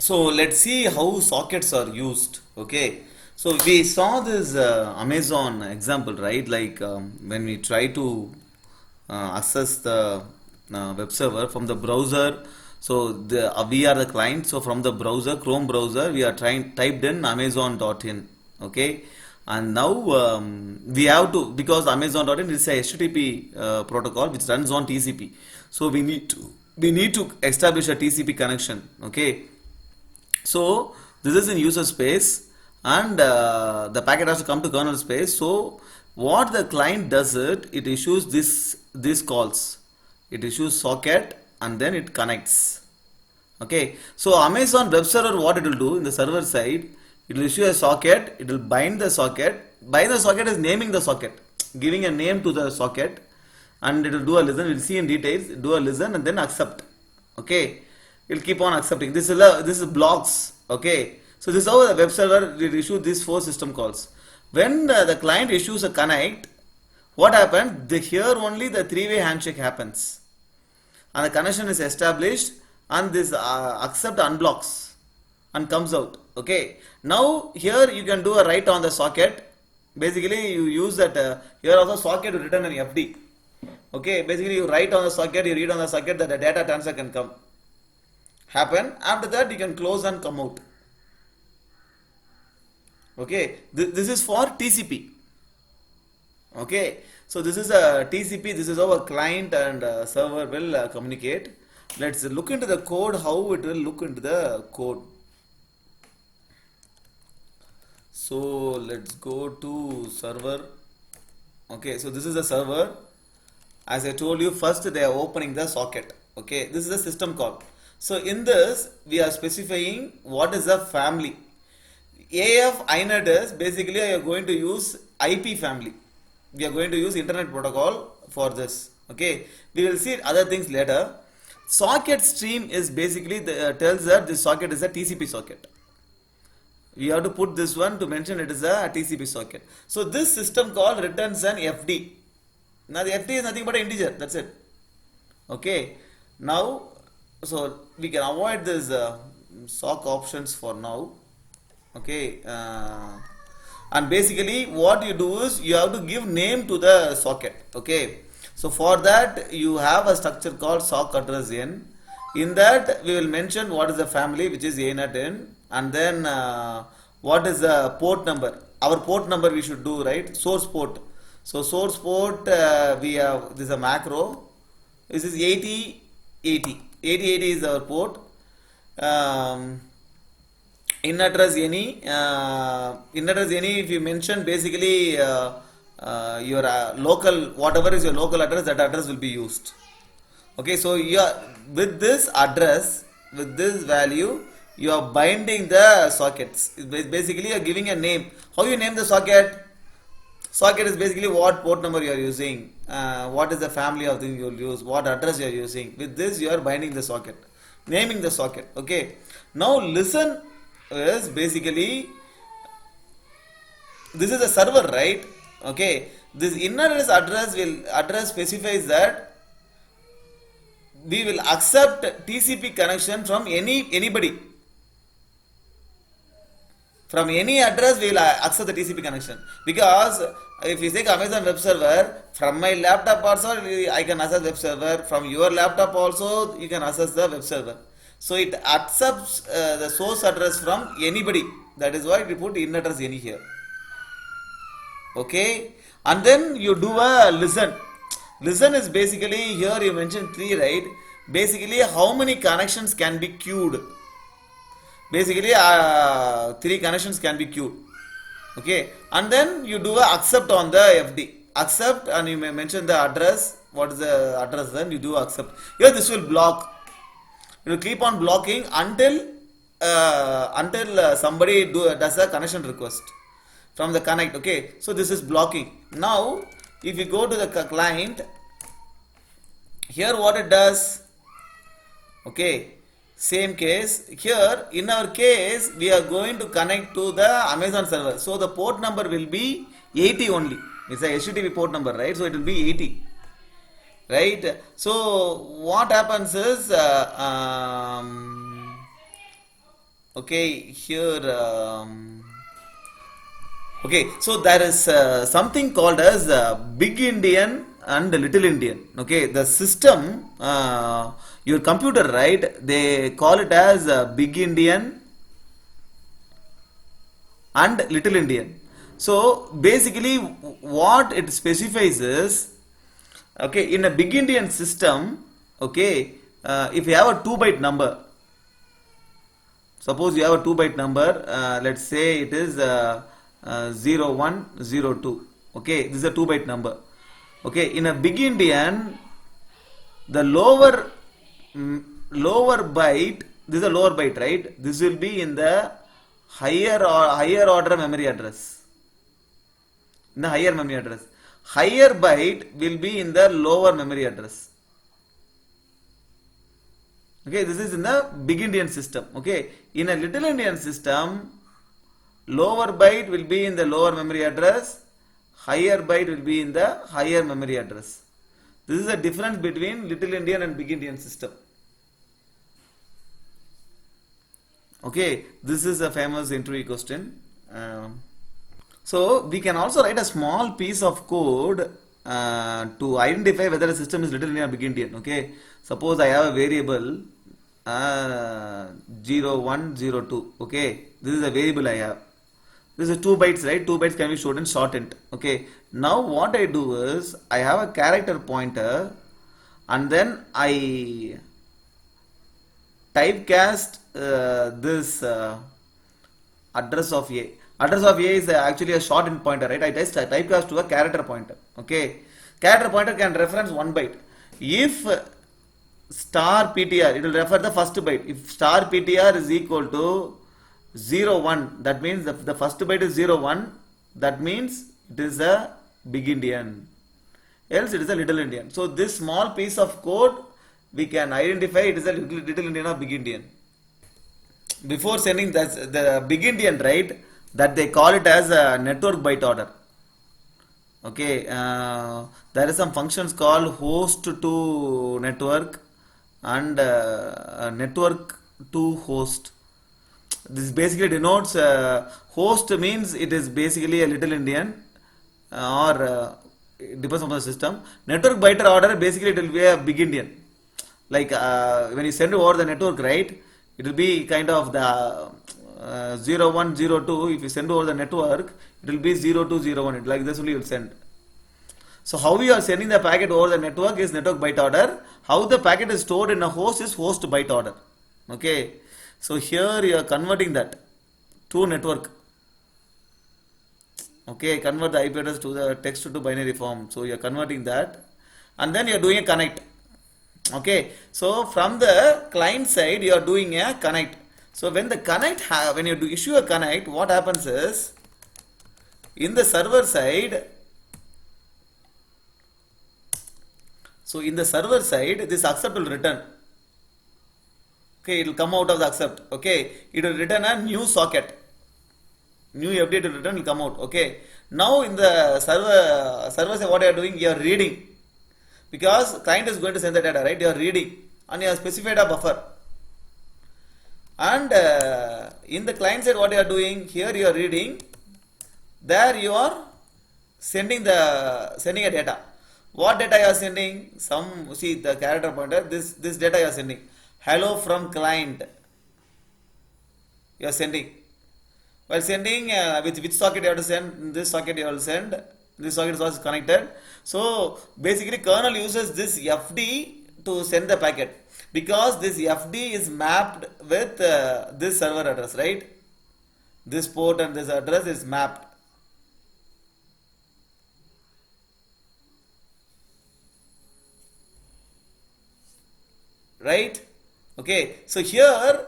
So let's see how sockets are used. Okay, so we saw this Amazon example, right? Like when we try to access the web server from the browser. So we are the client. So from the browser, Chrome browser, we are trying typed in Amazon.in. Okay, and now we have to, because Amazon.in is a HTTP protocol which runs on TCP. So we need to establish a TCP connection. Okay, so this is in user space, and the packet has to come to kernel space. So what the client does, it issues this calls. It issues socket and then it connects. Okay, so Amazon web server, what it will do in the server side, it will issue a socket, it will bind the socket. Bind the socket is naming the socket, giving a name to the socket, and it will do a listen. We'll see in details, do a listen and then accept. Okay, it'll keep on accepting. This is blocks. Okay, so this is how the web server will issue these four system calls. When the client issues a connect, what happens? Here only the three-way handshake happens and the connection is established, and this accept unblocks and comes out. Okay, now here you can do a write on the socket. Basically you use that here also socket to return an FD. Okay, basically you write on the socket, you read on the socket, that the data transfer can come happen. After that you can close and come out. Okay, this is for TCP. Okay, so this is a TCP. This is how a client and server will communicate. Let's look into the code, how it will look into the code. So let's go to server. Okay, so this is the server. As I told you, first they are opening the socket. Okay, this is a system call. So in this we are specifying what is the family. AF INET is basically you are going to use IP family. We are going to use internet protocol for this. Okay, we will see other things later. Socket stream is basically tells that this socket is a TCP socket. We have to put this one to mention it is a TCP socket. So this system call returns an FD. Now the FD is nothing but an integer. That's it. Okay. Now, so we can avoid this sock options for now. Okay, and basically what you do is you have to give name to the socket. Okay, so for that you have a structure called sock address n. In that we will mention what is the family, which is ANET n, and then what is the port number. Our port number we should do, right? Source port. So source port, we have, this is a macro. This is 8080. 8080 is our port. In address any, if you mention basically your local, whatever is your local address, that address will be used. Okay, so you are, with this address, with this value, you are binding the sockets. Basically you are giving a name. How you name the socket? Socket is basically what port number you are using, what is the family of thing you will use, what address you are using. With this you are binding the socket, naming the socket. Okay, now listen is basically, this is a server, right? Okay, this inner address specifies that we will accept TCP connection from anybody. From any address we will accept the TCP connection, because if you say Amazon web server, from my laptop also I can access web server, from your laptop also you can access the web server. So it accepts the source address from anybody. That is why we put in address any here. Okay, and then you do a listen. Listen is basically, here you mentioned 3, right? Basically how many connections can be queued. Basically 3 connections can be queued. Okay, and then you do a accept on the FD. Accept, and you may mention the address. What is the address? Then you do accept. Here this will block. It will keep on blocking until somebody does a connection request from the connect. Okay, so this is blocking. Now if you go to the client, here what it does, okay, same case here. In our case we are going to connect to the Amazon server, so the port number will be 80 only. It's a HTTP port number, right? So it will be 80, right? So what happens is Okay, here. Okay, so there is something called as Big Indian and Little Indian. Okay, the system, your computer, right? They call it as Big Indian and Little Indian. So basically, what it specifies is, okay, in a Big Indian system, okay, if you have a 2 byte number, suppose you have a 2 byte number, let's say it is 0102. Okay, this is a 2 byte number. Okay, in a Big Indian, the lower byte, this is a lower byte, right? This will be in the higher order memory address. In the higher memory address. Higher byte will be in the lower memory address. Okay, this is in the Big Indian system. Okay, in a Little Indian system, lower byte will be in the lower memory address, higher byte will be in the higher memory address. This is the difference between Little Indian and Big Indian system. Okay, this is a famous interview question. So we can also write a small piece of code to identify whether a system is Little Indian or Big Indian. Okay, suppose I have a variable 0102. Okay, this is a variable I have. This is 2 bytes, right? 2 bytes can be stored in shortened. Okay, now what I do is I have a character pointer and then I typecast this address of A. Address of A is actually a shortened pointer, right? I just typecast to a character pointer. Okay, character pointer can reference 1 byte. If star PTR, it will refer the first byte. If star PTR is equal to 01, that means the first byte is 01, that means it is a Big Indian, else it is a Little Indian. So this small piece of code we can identify it is a Little Indian or Big Indian. Before sending the Big Indian, right, that they call it as a network byte order. Okay, there is some functions called host to network and network to host. This basically denotes host means it is basically a Little Indian or it depends on the system. Network byte order basically it will be a Big Indian. Like when you send over the network, right, it will be kind of the 0102. If you send over the network, it will be 0201. Like this only you will send. So how you are sending the packet over the network is network byte order. How the packet is stored in a host is host byte order. Okay. So here you are converting that to network. Okay, convert the IP address to the text to binary form. So you are converting that, and then you are doing a connect. Okay, so from the client side you are doing a connect. So when the connect when you issue a connect, what happens is in the server side. So in the server side, this accept will return. Okay, it will come out of the accept. Okay, it will return a new socket. New update will return will come out. Okay, now in the server side, what you are doing, you are reading, because client is going to send the data, right? You are reading and you have specified a buffer. And in the client side, what you are doing here, you are reading. There you are sending a data. What data you are sending? See the character pointer. This data you are sending. Hello from client. You are sending. While sending, with which socket you have to send? This socket you have to send. This socket is also connected. So basically, kernel uses this FD to send the packet, because this FD is mapped with this server address, right? This port and this address is mapped. Right? Okay. So here,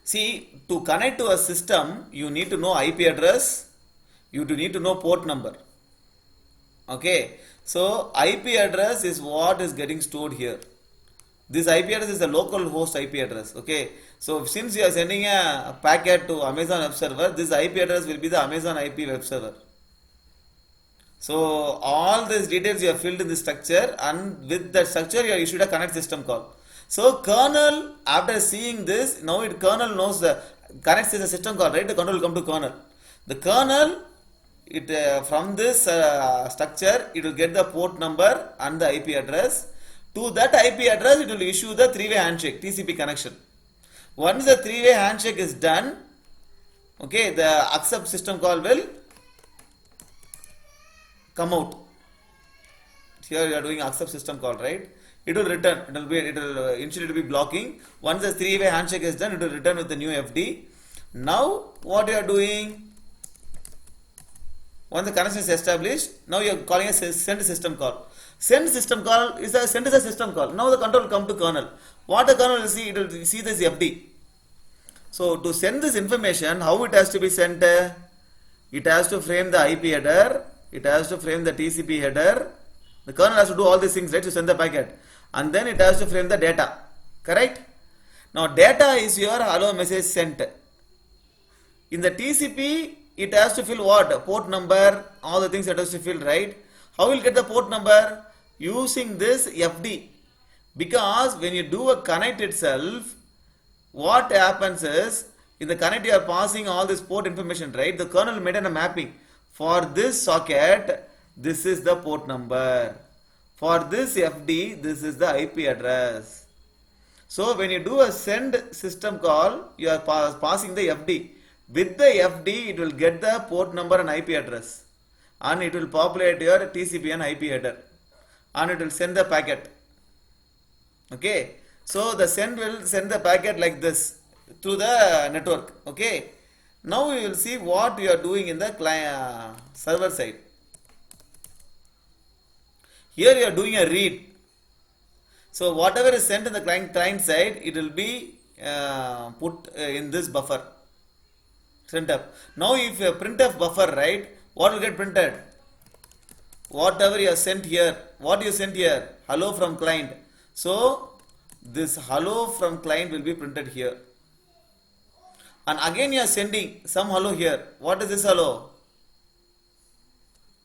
see, to connect to a system, you need to know IP address. You do need to know port number. Okay. So IP address is what is getting stored here. This IP address is a local host IP address. Okay. So since you are sending a packet to Amazon Web Server, this IP address will be the Amazon IP Web Server. So all these details you have filled in the structure, and with the structure you have issued a connect system call. So kernel, after seeing this, now it kernel knows the connects is a system call, right? The control will come to kernel. The kernel, it from this structure, it will get the port number and the IP address. To that IP address, it will issue the three-way handshake TCP connection. Once the three-way handshake is done, okay, the accept system call will come out. Here you are doing accept system call, right? It will return. It will initially it will be blocking. Once the three-way handshake is done, it will return with the new FD. Now what you are doing? Once the connection is established, now you are calling a send system call. Send system call is a send is a system call. Now the control will come to kernel. What the kernel will see? It will see this FD. So to send this information, how it has to be sent? It has to frame the IP header. It has to frame the TCP header. The kernel has to do all these things, right, to send the packet. And then it has to frame the data. Correct? Now data is your hello message sent. In the TCP, it has to fill what? Port number, all the things it has to fill, right? How will get the port number? Using this FD. Because when you do a connect itself, what happens is, in the connect you are passing all this port information, right? The kernel made a mapping. For this socket, this is the port number. For this FD, this is the IP address. So when you do a send system call, you are passing the FD. With the FD, it will get the port number and IP address. And it will populate your TCP and IP header. And it will send the packet. Okay. So the send will send the packet like this through the network. Okay. Now we will see what you are doing in the client server side. Here you are doing a read. So whatever is sent in the client side, it will be put in this buffer. Sent up. Now if you printf buffer, right, what will get printed? Whatever you have sent here. What you sent here? Hello from client. So this hello from client will be printed here. And again you are sending some hello here. What is this hello?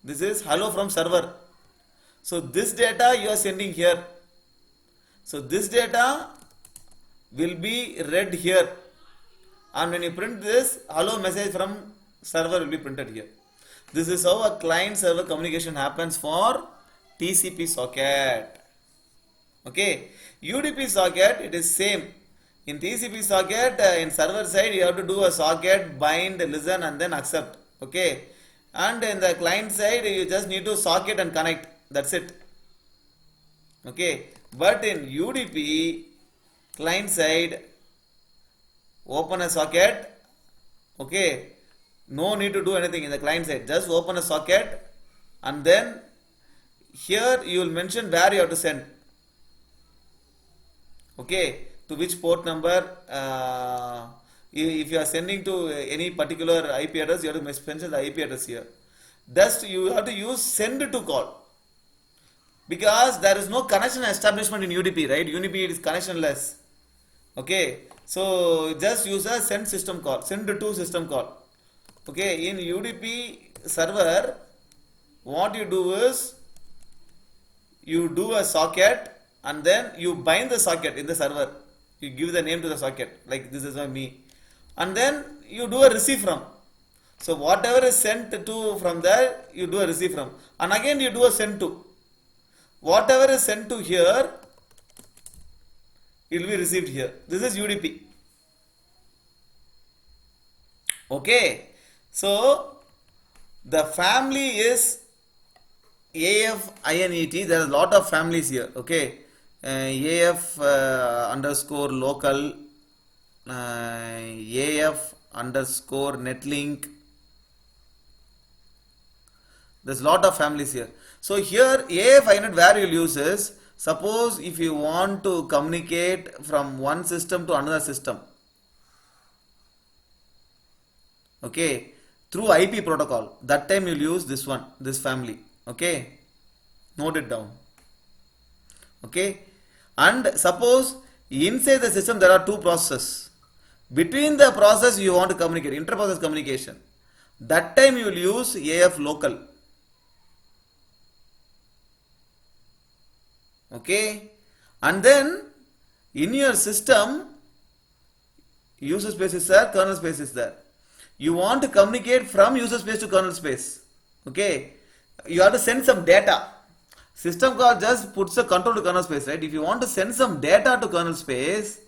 This is hello from server. So this data you are sending here. So this data will be read here. And when you print this, hello message from server will be printed here. This is how a client server communication happens for TCP socket. Okay. UDP socket, it is same. In TCP socket, in server side, you have to do a socket, bind, listen, and then accept. Okay. And in the client side, you just need to socket and connect. That's it. Okay. But in UDP, client side, open a socket. Okay. No need to do anything in the client side. Just open a socket. And then here you will mention where you have to send. Okay. To which port number. If you are sending to any particular IP address, you have to mention the IP address here. Just you have to use send to call. Because there is no connection establishment in UDP, right? UDP is connectionless. Okay. So just use a send system call, send to system call. Okay. In UDP server, what you do is you do a socket and then you bind the socket in the server. You give the name to the socket, like this is me. And then you do a receive from. So whatever is sent to from there, you do a receive from. And again you do a send to. Whatever is sent to here, it will be received here. This is UDP. Okay. So the family is AF-INET. There are a lot of families here. Okay. AF underscore local, AF underscore netlink. There's a lot of families here. So here AF-INET where you'll use is, suppose if you want to communicate from one system to another system. Okay. Through IP protocol. That time you'll use this one, this family. Okay. Note it down. Okay. And suppose inside the system there are two processes. Between the process you want to communicate, inter-process communication. That time you will use AF local. Okay. And then In your system, user space is there, kernel space is there. You want to communicate from user space to kernel space. Okay, you have to send some data. System call just puts a control to kernel space, right? If you want to send some data to kernel space,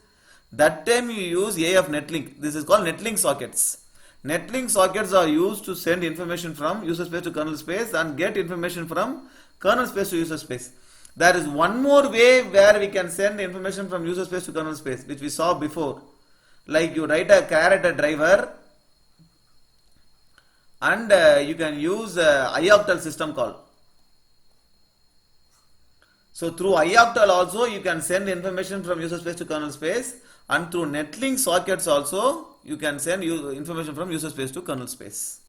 that time you use AF netlink. This is called netlink sockets. Netlink sockets are used to send information from user space to kernel space and get information from kernel space to user space. There is one more way where we can send information from user space to kernel space, which we saw before. Like you write a character driver and you can use ioctal system call. So through ioctal also you can send information from user space to kernel space, and through netlink sockets also you can send information from user space to kernel space.